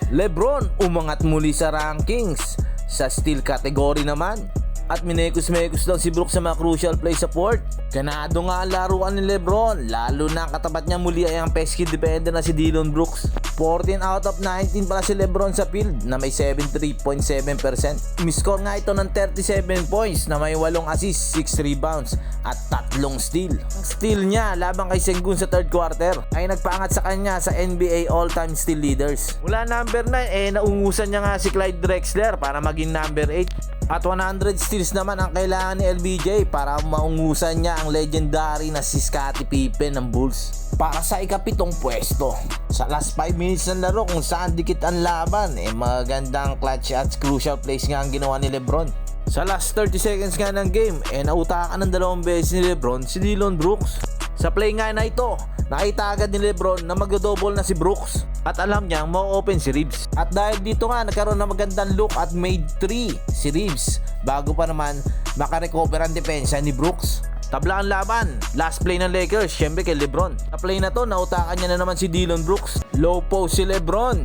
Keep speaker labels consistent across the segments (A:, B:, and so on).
A: LeBron umangat muli sa rankings. Sa steal category naman, at minekos-mekos lang si Brooks sa mga crucial play support. Ganado nga ang laruan ni LeBron, lalo na katapat niya muli ay ang pesky defender na si Dillon Brooks. 14 out of 19 pala si LeBron sa field na may 73.7%. Miscore nga ito ng 37 points na may 8 assists, 6 rebounds at 3 steal. Ang steal niya laban kay Sengun sa third quarter ay nagpaangat sa kanya sa NBA all-time steal leaders. Mula number 9 naungusan niya nga si Clyde Drexler para maging number 8. At 100 steals naman ang kailangan ni LBJ para maungusan niya ang legendary na si Scottie Pippen ng Bulls para sa ikapitong pwesto. Sa last 5 minutes ng laro kung saan dikit ang laban, magandang clutch at crucial plays nga ang ginawa ni LeBron. Sa last 30 seconds nga ng game, nautakan ng 2 beses ni LeBron si Dillon Brooks. Sa play nga na ito, nakita agad ni LeBron na magdo-double na si Brooks at alam niyang ma-open si Reeves. At dahil dito nga nagkaroon ng magandang look at made 3 si Reeves bago pa naman makarecover ang depensa ni Brooks. Tabla ang laban, last play ng Lakers, syempre kay LeBron. Sa play na to, nautakan niya na naman si Dillon Brooks. Low post si LeBron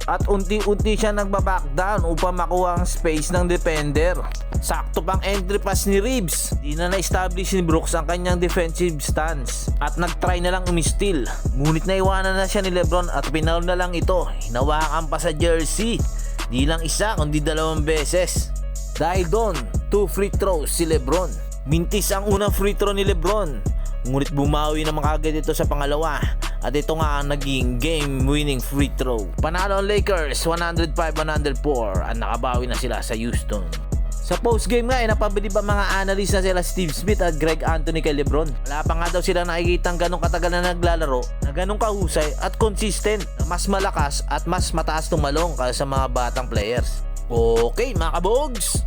A: at unti-unti siya nagbaback down upang makuha ang space ng defender. Sakto pang entry pass ni Reeves. Di na na-establish ni Brooks ang kanyang defensive stance at nag-try na lang umistil. Ngunit naiwanan na siya ni LeBron at pinaul na lang ito. Hinawakan pa sa jersey. Di lang isa kundi 2 beses. Dahil doon, 2 free throws si LeBron. Mintis ang unang free throw ni LeBron. Ngunit bumawi naman kagad ito sa pangalawa. At ito nga ang naging game-winning free throw. Panalo ang Lakers 105-104 at nakabawi na sila sa Houston. Sa postgame nga, napabilib ang mga analyst na sila Steve Smith at Greg Anthony kay LeBron. Wala pa nga daw sila nakikitang ganong katagal na naglalaro, na ganong kahusay at consistent, na mas malakas at mas mataas tumalong kaysa sa mga batang players. Okay mga kabogs,